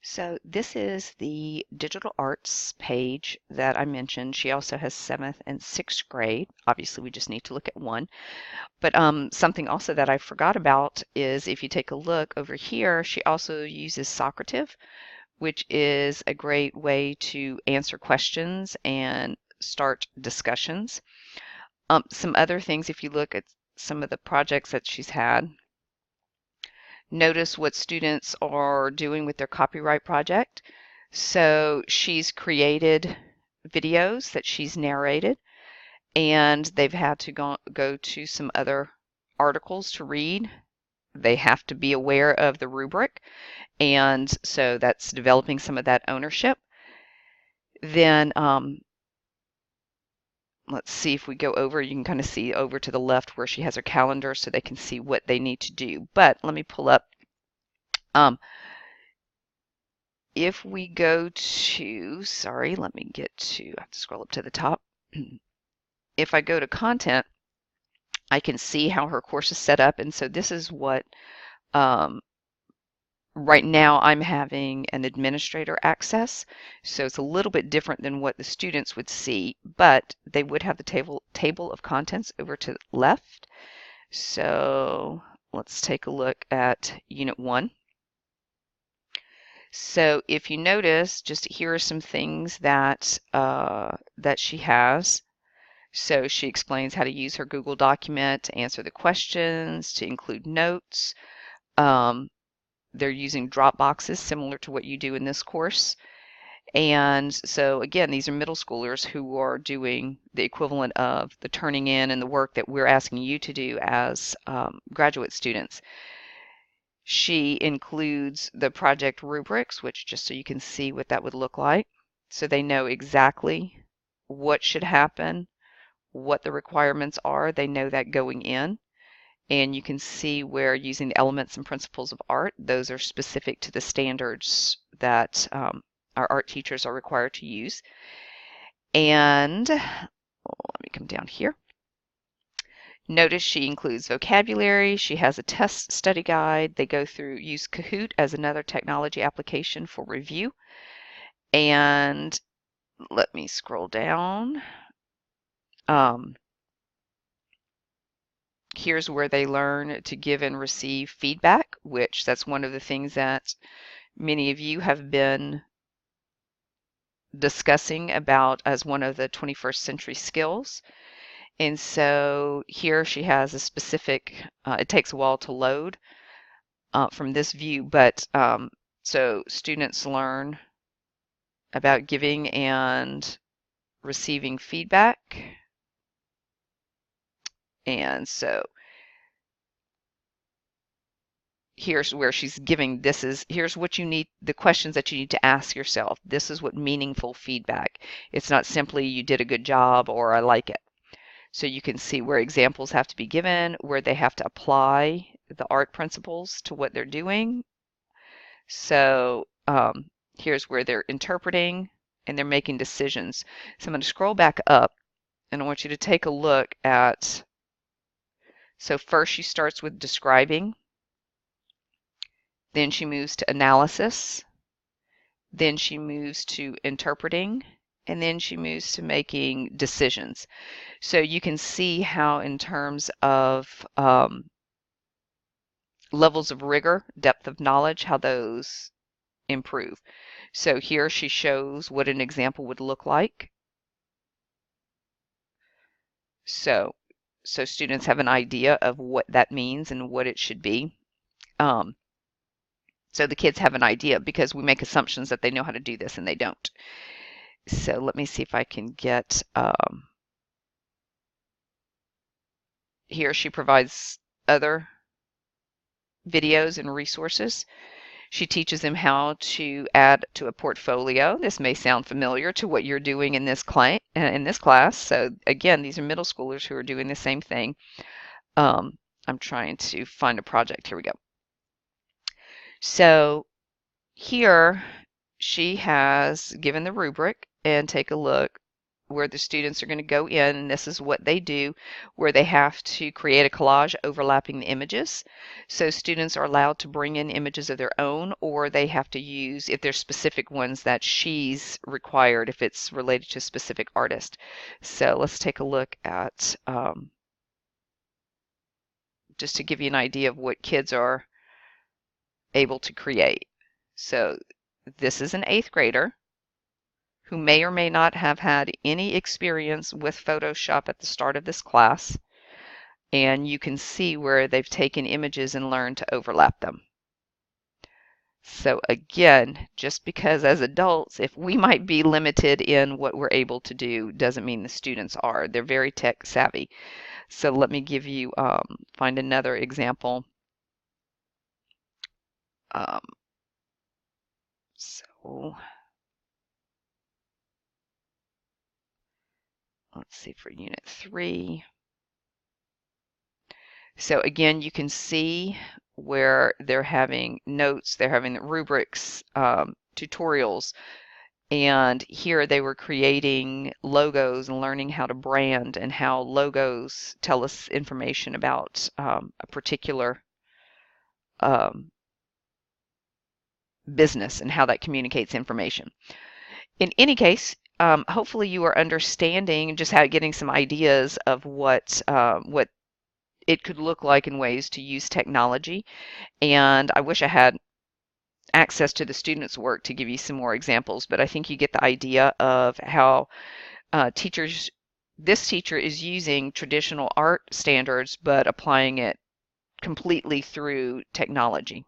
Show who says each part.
Speaker 1: So this is the digital arts page that I mentioned. She also has 7th and 6th grade. Obviously, we just need to look at one. But something also that I forgot about is if you take a look over here, she also uses Socrative, which is a great way to answer questions and start discussions. Some other things, if you look at some of the projects that she's had, notice what students are doing with their copyright project. So she's created videos that she's narrated, and they've had to go to some other articles to read. They have to be aware of the rubric, and so that's developing some of that ownership. Then let's see if we go over, you can kind of see over to the left where she has her calendar so they can see what they need to do. But let me pull up. If we go to, sorry, let me get to, I have to scroll up to the top. If I go to content, I can see how her course is set up. And so this is what, right now I'm having an administrator access. So it's a little bit different than what the students would see, but they would have the table of contents over to the left. So let's take a look at Unit 1. So if you notice, just here are some things that that she has. So she explains how to use her Google document to answer the questions, to include notes. They're using Dropboxes similar to what you do in this course. And so again, these are middle schoolers who are doing the equivalent of the turning in and the work that we're asking you to do as graduate students. She includes the project rubrics, which just so you can see what that would look like. So they know exactly what should happen, what the requirements are. They know that going in. And you can see where using the elements and principles of art, those are specific to the standards that our art teachers are required to use. And let me come down here. Notice she includes vocabulary. She has a test study guide. They go through, use Kahoot as another technology application for review. And let me scroll down. Here's where they learn to give and receive feedback, which that's one of the things that many of you have been discussing about as one of the 21st century skills. And so here she has a specific, it takes a while to load from this view, but so students learn about giving and receiving feedback. And so here's where she's giving, here's what you need, the questions that you need to ask yourself. This is what meaningful feedback. It's not simply you did a good job or I like it. So you can see where examples have to be given, where they have to apply the art principles to what they're doing. So here's where they're interpreting and they're making decisions. So I'm going to scroll back up and I want you to take a look at, so first she starts with describing, then she moves to analysis, then she moves to interpreting, and then she moves to making decisions. So you can see how in terms of levels of rigor, depth of knowledge, how those improve. So here she shows what an example would look like. So students have an idea of what that means and what it should be. So the kids have an idea because we make assumptions that they know how to do this and they don't. So let me see if I can get, here she provides other videos and resources. She teaches them how to add to a portfolio. This may sound familiar to what you're doing in this class. So again, these are middle schoolers who are doing the same thing. I'm trying to find a project. Here we go. So here she has given the rubric, and take a look where the students are going to go in, and this is what they do, where they have to create a collage overlapping the images. So students are allowed to bring in images of their own, or they have to use, if there's specific ones that she's required, if it's related to a specific artist. So let's take a look at, just to give you an idea of what kids are able to create. So this is an 8th grader who may or may not have had any experience with Photoshop at the start of this class. And you can see where they've taken images and learned to overlap them. So again, just because as adults, if we might be limited in what we're able to do, doesn't mean the students are. They're very tech savvy. So let me give you, find another example. So let's see for Unit 3. So again, you can see where they're having notes, they're having the rubrics, tutorials, and here they were creating logos and learning how to brand and how logos tell us information about a particular business and how that communicates information. In any case, hopefully you are understanding just how getting some ideas of what it could look like in ways to use technology. And I wish I had access to the students' work to give you some more examples, but I think you get the idea of how this teacher is using traditional art standards, but applying it completely through technology.